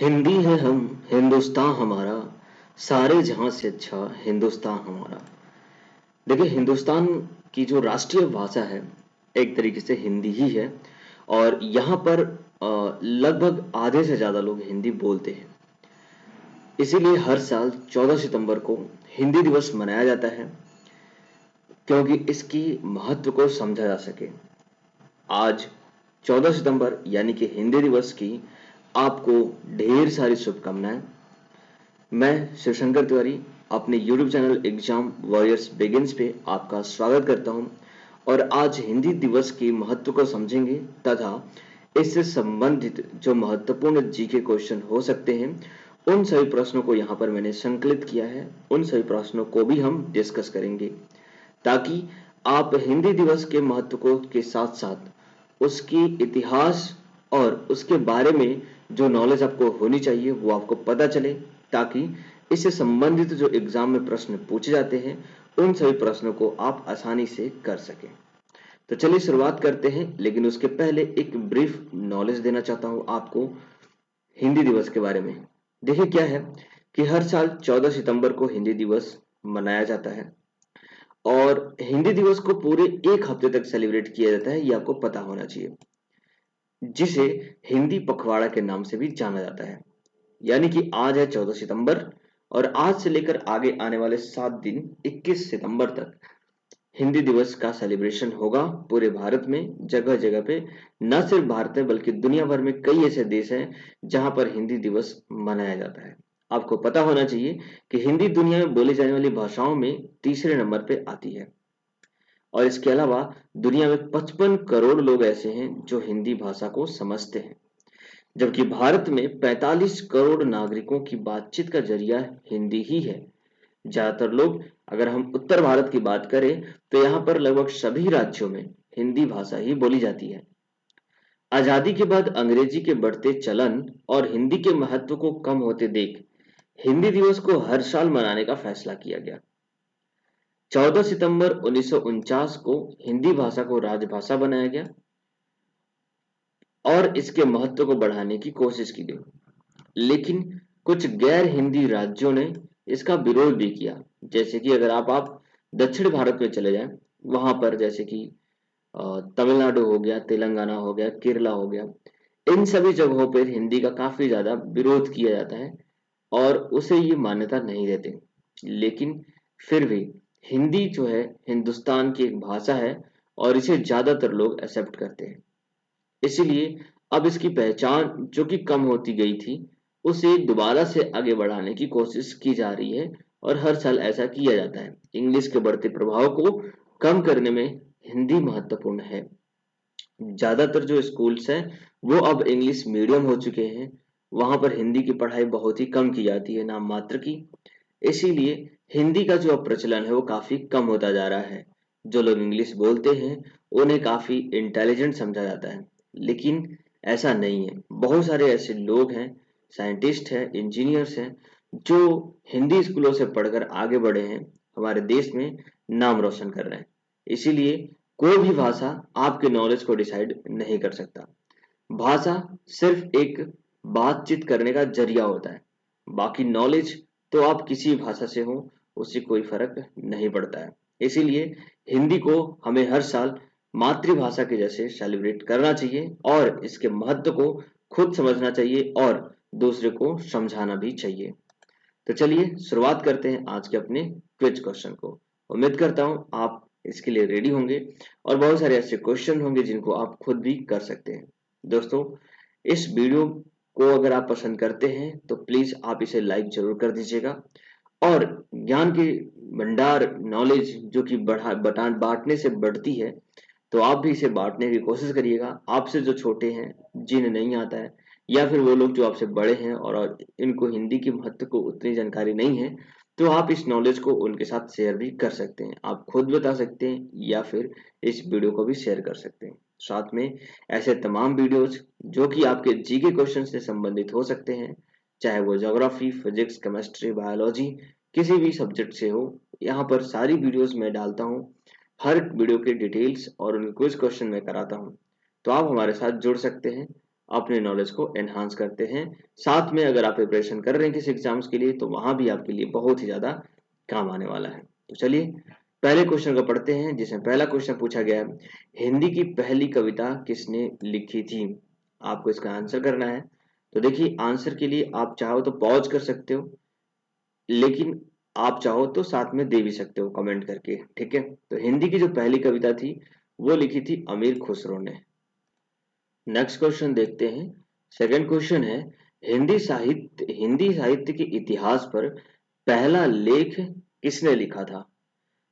हिंदी है हम, हिंदुस्तान हमारा, सारे जहां से अच्छा हिंदुस्तान हमारा। देखिए, हिंदुस्तान की जो राष्ट्रीय भाषा है एक तरीके से हिंदी ही है। और यहाँ पर लगभग आधे से ज़्यादा लोग हिंदी बोलते हैं। इसीलिए हर साल 14 सितंबर को हिंदी दिवस मनाया जाता है, क्योंकि इसकी महत्व को समझा जा सके। आज 14 सितंबर यानी कि हिंदी दिवस की आपको ढेर सारी शुभकामनाएं। मैं शिवशंकर तिवारी अपने YouTube channel exam warriors begins पे आपका स्वागत करता हूं और आज हिंदी दिवस के महत्व को समझेंगे तथा इससे संबंधित जो महत्वपूर्ण जीके क्वेश्चन हो सकते हैं उन सभी प्रश्नों को यहाँ पर मैंने संकलित किया है। उन सभी प्रश्नों को भी हम डिस्कस करेंगे ताकि आप हिंदी दिवस के महत्व को के साथ साथ उसकी इतिहास और उसके बारे में जो नॉलेज आपको होनी चाहिए वो आपको पता चले, ताकि इससे संबंधित जो एग्जाम में प्रश्न पूछे जाते हैं उन सभी प्रश्नों को आप आसानी से कर सकें। तो चलिए शुरुआत करते हैं, लेकिन उसके पहले एक ब्रीफ नॉलेज देना चाहता हूं आपको हिंदी दिवस के बारे में। देखिए क्या है कि हर साल 14 सितंबर को हिंदी दिवस मनाया जाता है और हिंदी दिवस को पूरे एक हफ्ते तक सेलिब्रेट किया जाता है, ये आपको पता होना चाहिए, जिसे हिंदी पखवाड़ा के नाम से भी जाना जाता है। यानी कि आज है 14 सितंबर और आज से लेकर आगे आने वाले 7 दिन 21 सितंबर तक हिंदी दिवस का सेलिब्रेशन होगा पूरे भारत में, जगह जगह पे। न सिर्फ भारत में बल्कि दुनिया भर में कई ऐसे देश हैं जहां पर हिंदी दिवस मनाया जाता है। आपको पता होना चाहिए कि हिंदी दुनिया में बोली जाने वाली भाषाओं में तीसरे नंबर पे आती है और इसके अलावा दुनिया में 55 करोड़ लोग ऐसे हैं जो हिंदी भाषा को समझते हैं, जबकि भारत में 45 करोड़ नागरिकों की बातचीत का जरिया हिंदी ही है। ज्यादातर लोग, अगर हम उत्तर भारत की बात करें तो यहाँ पर लगभग सभी राज्यों में हिंदी भाषा ही बोली जाती है। आजादी के बाद अंग्रेजी के बढ़ते चलन और हिंदी के महत्व को कम होते देख हिंदी दिवस को हर साल मनाने का फैसला किया गया। 14 सितंबर 1949 को हिंदी भाषा को राजभाषा बनाया गया और इसके महत्व को बढ़ाने की कोशिश की गई, लेकिन कुछ गैर हिंदी राज्यों ने इसका विरोध भी किया। जैसे कि अगर आप दक्षिण भारत में चले जाएं, वहां पर जैसे कि तमिलनाडु हो गया, तेलंगाना हो गया, केरला हो गया, इन सभी जगहों पर हिंदी का काफी ज्यादा विरोध किया जाता है और उसे ये मान्यता नहीं देते। लेकिन फिर भी हिंदी जो है हिंदुस्तान की एक भाषा है और इसे ज्यादातर लोग एक्सेप्ट करते हैं। इसीलिए अब इसकी पहचान जो कि कम होती गई थी उसे दोबारा से आगे बढ़ाने की कोशिश की जा रही है और हर साल ऐसा किया जाता है। इंग्लिश के बढ़ते प्रभाव को कम करने में हिंदी महत्वपूर्ण है। ज्यादातर जो स्कूल्स हैं वो अब इंग्लिश मीडियम हो चुके हैं, वहां पर हिंदी की पढ़ाई बहुत ही कम की जाती है, नाम मात्र की। इसीलिए हिंदी का जो अब प्रचलन है वो काफी कम होता जा रहा है। जो लोग इंग्लिश बोलते हैं उन्हें काफी इंटेलिजेंट समझा जाता है, लेकिन ऐसा नहीं है। बहुत सारे ऐसे लोग हैं, साइंटिस्ट हैं, इंजीनियर्स हैं, जो हिंदी स्कूलों से पढ़कर आगे बढ़े हैं, हमारे देश में नाम रोशन कर रहे हैं। इसीलिए कोई भी भाषा आपके नॉलेज को डिसाइड नहीं कर सकता। भाषा सिर्फ एक बातचीत करने का जरिया होता है, बाकी नॉलेज तो आप किसी भाषा से हो उससे कोई फर्क नहीं पड़ता है। इसीलिए हिंदी को हमें हर साल मातृभाषा के जैसे सेलिब्रेट करना चाहिए और इसके महत्व को खुद समझना चाहिए और दूसरे को समझाना भी चाहिए। तो चलिए शुरुआत करते हैं आज के अपने क्विज क्वेश्चन को। उम्मीद करता हूं आप इसके लिए रेडी होंगे और बहुत सारे ऐसे क्वेश्चन होंगे जिनको आप खुद भी कर सकते हैं। दोस्तों, इस वीडियो को अगर आप पसंद करते हैं तो प्लीज आप इसे लाइक जरूर कर दीजिएगा और ज्ञान की भंडार नॉलेज जो कि बांटने से बढ़ती है, तो आप भी इसे बांटने की कोशिश करिएगा। आपसे जो छोटे हैं, जिन्हें नहीं आता है, या फिर वो लोग जो आपसे बड़े हैं और इनको हिंदी के महत्व को उतनी जानकारी नहीं है, तो आप इस नॉलेज को उनके साथ शेयर भी कर सकते हैं। आप खुद बता सकते हैं या फिर इस वीडियो को भी शेयर कर सकते हैं। साथ में ऐसे तमाम वीडियोज जो कि आपके जीके क्वेश्चन से संबंधित हो सकते हैं, चाहे वो ज्योग्राफी, फिजिक्स, केमिस्ट्री, बायोलॉजी, किसी भी सब्जेक्ट से हो, यहाँ पर सारी वीडियोस मैं डालता हूँ। हर वीडियो के डिटेल्स और उनके क्विज क्वेश्चन मैं कराता हूँ, तो आप हमारे साथ जुड़ सकते हैं। अपने नॉलेज को एनहांस करते हैं। साथ में अगर आप प्रिपरेशन कर रहे हैं किसी एग्जाम्स के लिए तो वहां भी आपके लिए बहुत ही ज्यादा काम आने वाला है। तो चलिए पहले क्वेश्चन को पढ़ते हैं, जिसमें पहला क्वेश्चन पूछा गया है, हिंदी की पहली कविता किसने लिखी थी? आपको इसका आंसर करना है। तो देखिए आंसर के लिए आप चाहो तो पॉज कर सकते हो, लेकिन आप चाहो तो साथ में दे भी सकते हो कमेंट करके, ठीक है। तो हिंदी की जो पहली कविता थी वो लिखी थी अमीर खुसरो ने। नेक्स्ट क्वेश्चन देखते हैं। सेकंड क्वेश्चन है, हिंदी साहित्य के इतिहास पर पहला लेख किसने लिखा था?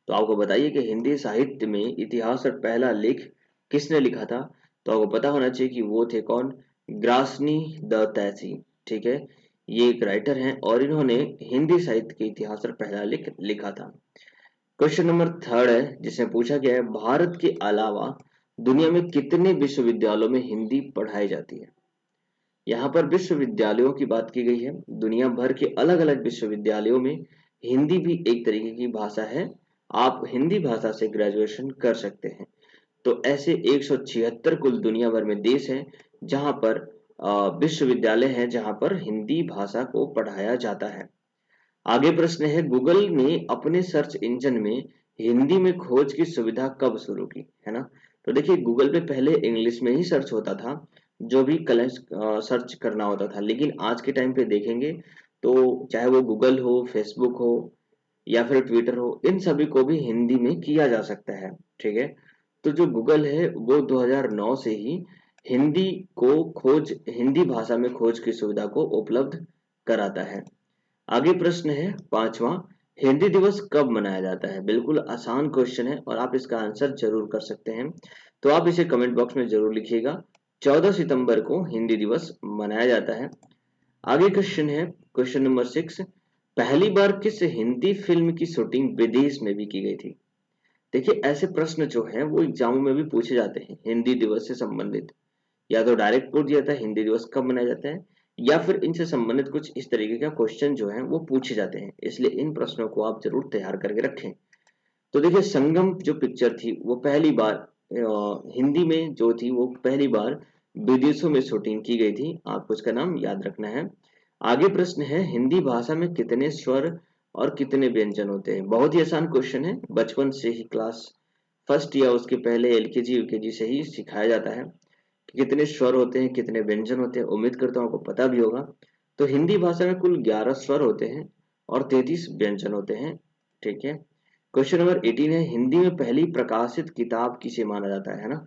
तो आपको बताइए कि हिंदी साहित्य में इतिहास पर पहला लेख किसने लिखा था? तो आपको पता होना चाहिए कि वो थे कौन? ग्रासनी द तैसी, ठीक है। ये एक राइटर हैं और इन्होंने हिंदी साहित्य के इतिहास पर पहला लेख लिखा था। क्वेश्चन नंबर थर्ड है, जिसमें पूछा गया है, भारत के अलावा दुनिया में कितने विश्वविद्यालयों में हिंदी पढ़ाई जाती है? यहाँ पर विश्वविद्यालयों की बात की गई है। दुनिया भर के अलग अलग विश्वविद्यालयों में हिंदी भी एक तरीके की भाषा है। आप हिंदी भाषा से ग्रेजुएशन कर सकते हैं। तो ऐसे 176 कुल दुनिया भर में देश हैं जहां पर विश्वविद्यालय हैं जहां पर हिंदी भाषा को पढ़ाया जाता है। आगे प्रश्न है, गूगल ने अपने सर्च इंजन में हिंदी में खोज की सुविधा कब शुरू की? है ना। तो देखिए गूगल पे पहले इंग्लिश में ही सर्च होता था, जो भी सर्च करना होता था, लेकिन आज के टाइम पे देखेंगे तो चाहे वो गूगल हो, फेसबुक हो या फिर ट्विटर हो, इन सभी को भी हिंदी में किया जा सकता है, ठीक है। तो जो गूगल है वो 2009 से ही हिंदी भाषा में खोज की सुविधा को उपलब्ध कराता है। आगे प्रश्न है पांचवा, हिंदी दिवस कब मनाया जाता है? बिल्कुल आसान क्वेश्चन है और आप इसका आंसर जरूर कर सकते हैं। तो आप इसे कमेंट बॉक्स में जरूर लिखिएगा। 14 सितंबर को हिंदी दिवस मनाया जाता है। आगे क्वेश्चन है क्वेश्चन नंबर 6, पहली बार किस हिंदी फिल्म की शूटिंग विदेश में भी की गई थी? देखिए ऐसे प्रश्न जो है वो एग्जामों में भी पूछे जाते हैं हिंदी दिवस से संबंधित। या तो डायरेक्ट पूछ दिया जाता है हिंदी दिवस कब मनाया जाता है, या फिर इनसे संबंधित कुछ इस तरीके का क्वेश्चन जो है वो पूछे जाते हैं, इसलिए इन प्रश्नों को आप जरूर तैयार करके रखें। तो देखिए संगम जो पिक्चर थी वो पहली बार हिंदी में जो थी वो पहली बार विदेशों में शूटिंग की गई थी, आपको इसका नाम याद रखना है। आगे प्रश्न है, हिंदी भाषा में कितने स्वर और कितने व्यंजन होते हैं? बहुत ही आसान क्वेश्चन है, बचपन से ही क्लास फर्स्ट या उसके पहले एलकेजी यूकेजी से ही सिखाया जाता है कि कितने स्वर होते हैं, कितने व्यंजन होते हैं। उम्मीद करता हूँ आपको पता भी होगा। तो हिंदी भाषा में कुल 11 स्वर होते हैं और 33 व्यंजन होते हैं, ठीक है। क्वेश्चन नंबर 18 है, हिंदी में पहली प्रकाशित किताब किसे माना जाता है ना?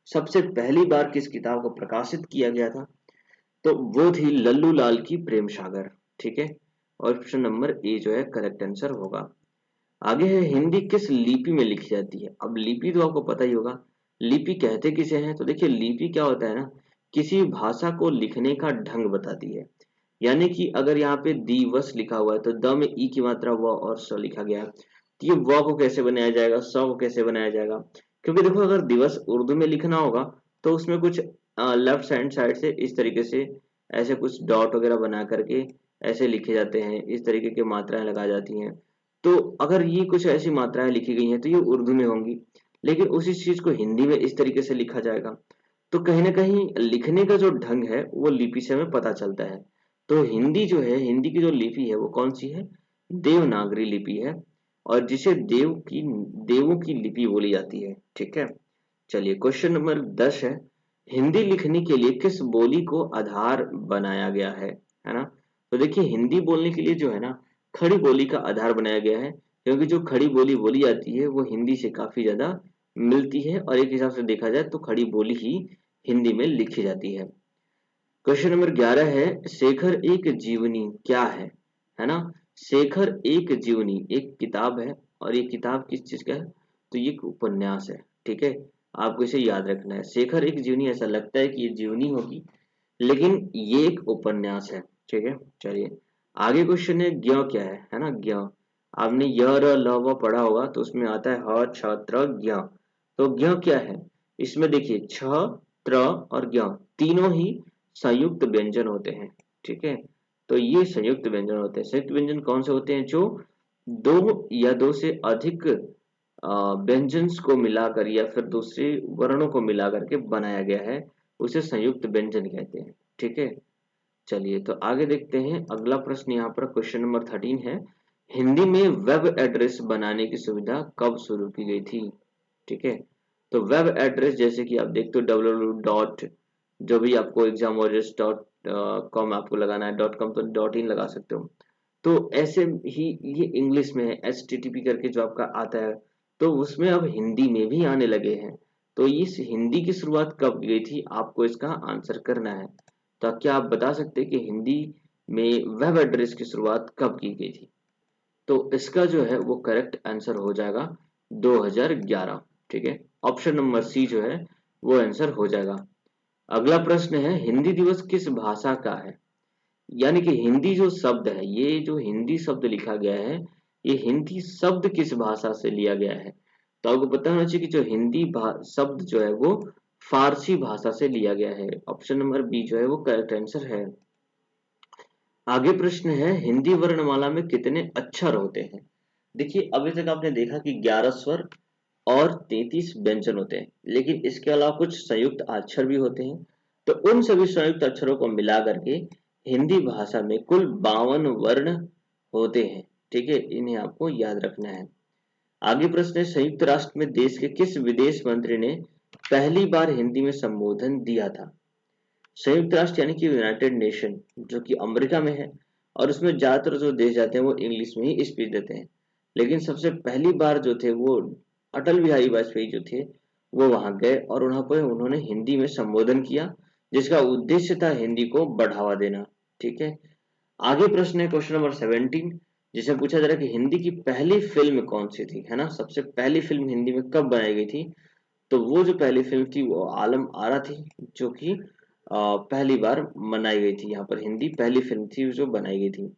सबसे पहली बार किस किताब को प्रकाशित किया गया था? तो वो थी लल्लू लाल की प्रेम सागर, ठीक है। और ऑप्शन नंबर ए जो है करेक्ट आंसर होगा। आगे है, हिंदी किस लिपि में लिखी जाती है? अब लिपि तो आपको पता ही होगा, लिपि कहते किसे हैं? तो देखिए लिपि क्या होता है ना, किसी भाषा को लिखने का ढंग बताती है। यानी कि अगर यहाँ पे दिवस लिखा हुआ है तो द में ई की मात्रा व और स लिखा गया है, तो ये व को कैसे बनाया जाएगा, स को कैसे बनाया जाएगा? क्योंकि देखो अगर दिवस उर्दू में लिखना होगा तो उसमें कुछ लेफ्ट हैंड साइड से इस तरीके से ऐसे कुछ डॉट वगैरह बना करके ऐसे लिखे जाते हैं, इस तरीके की मात्राएं लगाई जाती हैं। तो अगर ये कुछ ऐसी मात्राएं लिखी गई हैं तो ये उर्दू में होंगी, लेकिन उसी चीज को हिंदी में इस तरीके से लिखा जाएगा। तो कहीं ना कहीं लिखने का जो ढंग है वो लिपि से हमें पता चलता है। तो हिंदी जो है, हिंदी की जो लिपि है वो कौन सी है? देवनागरी लिपि है, और जिसे देवों की लिपि बोली जाती है, ठीक है। चलिए क्वेश्चन नंबर 10 है, हिंदी लिखने के लिए किस बोली को आधार बनाया गया है ना? तो देखिए हिंदी बोलने के लिए जो है ना, खड़ी बोली का आधार बनाया गया है, क्योंकि जो खड़ी बोली बोली जाती है वो हिंदी से काफी ज्यादा मिलती है, और एक हिसाब से देखा जाए तो खड़ी बोली ही हिंदी में लिखी जाती है। क्वेश्चन नंबर 11 है, शेखर एक जीवनी क्या है ना? शेखर एक जीवनी एक किताब है, और ये किताब किस चीज का है? तो ये एक उपन्यास है, ठीक है। आपको इसे याद रखना है, शेखर एक जीवनी, ऐसा लगता है कि ये जीवनी होगी लेकिन ये एक उपन्यास है, ठीक है। चलिए आगे क्वेश्चन है, ज्ञ क्या है ना? ज्ञ आपने य र ल व पढ़ा होगा, तो उसमें आता है ह छ त्र ज्ञ। तो ज्ञ क्या है? इसमें देखिए छ त्र और ज्ञ तीनों ही संयुक्त व्यंजन होते हैं, ठीक है। तो ये संयुक्त व्यंजन होते हैं। संयुक्त व्यंजन कौन से होते हैं? जो दो या दो से अधिक व्यंजन्स को मिलाकर या फिर दूसरे वर्णों को मिलाकर के बनाया गया है, उसे संयुक्त व्यंजन कहते हैं। ठीक है, चलिए तो आगे देखते हैं। अगला प्रश्न यहाँ पर क्वेश्चन नंबर 13 है, हिंदी में वेब एड्रेस बनाने की सुविधा कब शुरू की गई थी? ठीक है, तो वेब एड्रेस जैसे कि आप देखते हो www. जो भी आपको exam.com आपको लगाना है .com तो .in लगा सकते हो। तो ऐसे ही ये इंग्लिश में है HTTP करके जो आपका आता है, तो उसमें अब हिंदी में भी आने लगे हैं। तो इस हिंदी की शुरुआत कब की गई थी, आपको इसका आंसर करना है। तो क्या आप बता सकते हैं कि हिंदी में वेब एड्रेस की शुरुआत कब की गई थी? तो इसका जो है वो करेक्ट आंसर हो जाएगा 2011। ठीक है, ऑप्शन नंबर सी जो है वो आंसर हो जाएगा। अगला प्रश्न है, हिंदी दिवस किस भाषा का है? यानी कि हिंदी जो शब्द है, ये जो हिंदी शब्द लिखा गया है, ये हिंदी शब्द किस भाषा से लिया गया है? तो आपको पता होना चाहिए कि जो हिंदी शब्द जो है वो फारसी भाषा से लिया गया है। ऑप्शन नंबर बी जो है वो करेक्ट आंसर है। आगे प्रश्न है, हिंदी वर्णमाला में कितने अक्षर होते हैं? देखिए अभी तक आपने देखा कि 11 स्वर और 33 व्यंजन होते हैं, लेकिन इसके अलावा कुछ संयुक्त अक्षर भी होते हैं। तो उन सभी संयुक्त अक्षरों को मिला करके हिंदी भाषा में कुल 52 वर्ण होते हैं। ठीक है, इन्हें आपको याद रखना है। आगे प्रश्न है, संयुक्त राष्ट्र में देश के किस विदेश मंत्री ने पहली बार हिंदी में संबोधन दिया था? संयुक्त राष्ट्र यानी कि यूनाइटेड नेशन, जो कि अमेरिका में है, और उसमें ज्यादातर जो देश जाते हैं वो इंग्लिश में ही स्पीच देते हैं। लेकिन सबसे पहली बार जो थे वो अटल बिहारी वाजपेयी जो थे वो वहां गए और वहां पर उन्होंने हिंदी में संबोधन किया, जिसका उद्देश्य था हिंदी को बढ़ावा देना। ठीक है, आगे प्रश्न है क्वेश्चन नंबर 17, जिसे पूछा जा रहा है कि हिंदी की पहली फिल्म कौन सी थी, है ना? सबसे पहली फिल्म हिंदी में कब बनाई गई थी? तो वो जो पहली फिल्म थी वो आलम आरा थी, जो कि पहली बार बनाई गई थी। यहाँ पर हिंदी पहली फिल्म थी जो बनाई गई थी।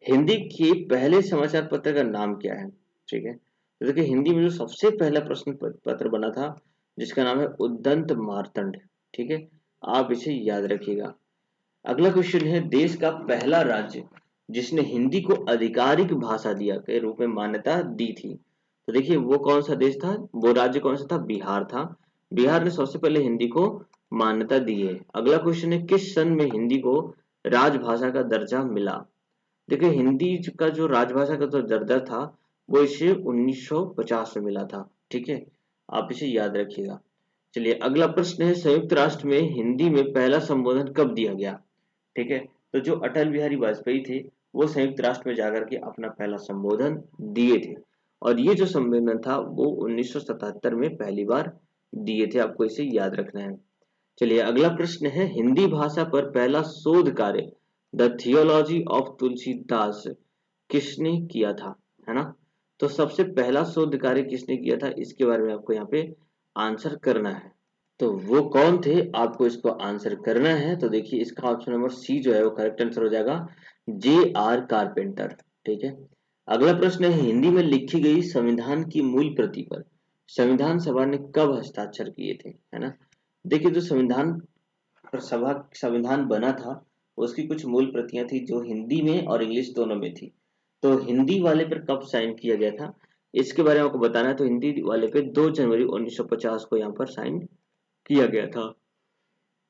हिंदी के पहले समाचार पत्र का नाम क्या है? ठीक है, तो देखिए हिंदी में जो सबसे पहला प्रश्न पत्र बना था, जिसका नाम है उद्दंत मार्तंड। ठीक है, आप इसे याद रखिएगा। अगला क्वेश्चन है, देश का पहला राज्य जिसने हिंदी को आधिकारिक भाषा दिया के रूप में मान्यता दी थी, तो देखिए वो कौन सा देश था, वो राज्य कौन सा था? बिहार था। बिहार ने सबसे पहले हिंदी को मान्यता दी है। अगला क्वेश्चन है, किस सन में हिंदी को राजभाषा का दर्जा मिला? देखिए हिंदी का जो राजभाषा का जो दर्जा था वो इसे 1950 में मिला था। ठीक है, आप इसे याद रखिएगा। चलिए अगला प्रश्न है, संयुक्त राष्ट्र में हिंदी में पहला संबोधन कब दिया गया? ठीक है, तो जो अटल बिहारी वाजपेयी थे वो संयुक्त राष्ट्र में जाकर के अपना पहला संबोधन दिए थे, और ये जो संबोधन था वो 1977 में पहली बार दिए थे। आपको इसे याद रखना है। चलिए अगला प्रश्न है, हिंदी भाषा पर पहला शोध कार्य द थियोलॉजी ऑफ तुलसीदास किसने किया था, है ना? तो सबसे पहला शोध कार्य किसने किया था, इसके बारे में आपको यहाँ पे आंसर करना है। तो वो कौन थे, आपको इसको आंसर करना है। तो देखिए इसका ऑप्शन नंबर सी जो है वो करेक्ट आंसर हो जाएगा, JR कारपेंटर। ठीक है, अगला प्रश्न है, हिंदी में लिखी गई संविधान की मूल प्रति पर संविधान सभा ने कब हस्ताक्षर किए थे, है ना? देखिए जो संविधान बना था उसकी कुछ मूल प्रतियां थी जो हिंदी में और इंग्लिश दोनों में थी। तो हिंदी वाले पर कब साइन किया गया था, इसके बारे में आपको बताना है। तो हिंदी वाले पे 2 जनवरी 1950 को यहाँ पर साइन किया गया था।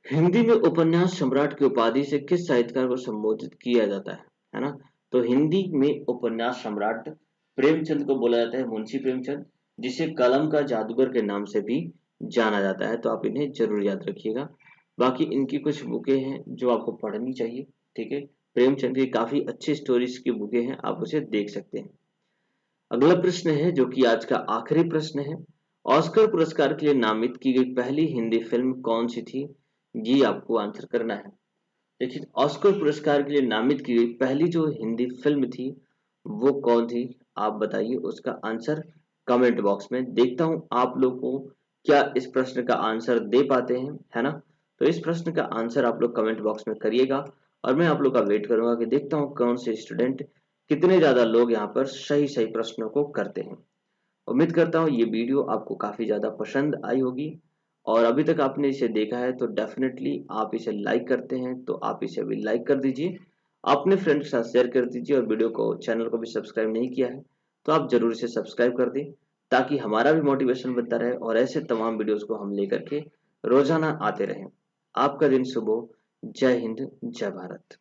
हिंदी में उपन्यास सम्राट की उपाधि से किस साहित्यकार को संबोधित किया जाता है ना? तो हिंदी में उपन्यास सम्राट प्रेमचंद को बोला जाता है, मुंशी प्रेमचंद, जिसे कलम का जादूगर के नाम से भी जाना जाता है। तो आप इन्हें जरूर याद रखिएगा। बाकी इनकी कुछ बुकें हैं जो आपको पढ़नी चाहिए। ठीक है, प्रेमचंद की काफी अच्छी स्टोरीज की बुकें हैं, आप उसे देख सकते हैं। अगला प्रश्न है जो कि आज का आखिरी प्रश्न है, ऑस्कर पुरस्कार के लिए नामित की गई पहली हिंदी फिल्म कौन सी थी? ये आपको आंसर करना है। देखिए ऑस्कर पुरस्कार के लिए नामित की गई पहली जो हिंदी फिल्म थी वो कौन थी, आप बताइए उसका आंसर कमेंट बॉक्स में। देखता हूं आप लोग को क्या इस प्रश्न का आंसर दे पाते हैं, है ना? तो इस प्रश्न का आंसर आप लोग कमेंट बॉक्स में करिएगा और मैं आप लोग का वेट करूंगा कि देखता हूं कौन से स्टूडेंट, कितने ज्यादा लोग यहाँ पर सही सही प्रश्नों को करते हैं। उम्मीद करता हूँ ये वीडियो आपको काफी ज्यादा पसंद आई होगी, और अभी तक आपने इसे देखा है तो डेफिनेटली आप इसे लाइक करते हैं तो आप इसे भी लाइक कर दीजिए, अपने फ्रेंड के साथ शेयर कर दीजिए, और वीडियो को चैनल को भी सब्सक्राइब नहीं किया है तो आप जरूर इसे सब्सक्राइब कर दें, ताकि हमारा भी मोटिवेशन बनता रहे और ऐसे तमाम वीडियोस को हम लेकर के रोजाना आते रहें। आपका दिन शुभ हो। जय हिंद, जय भारत।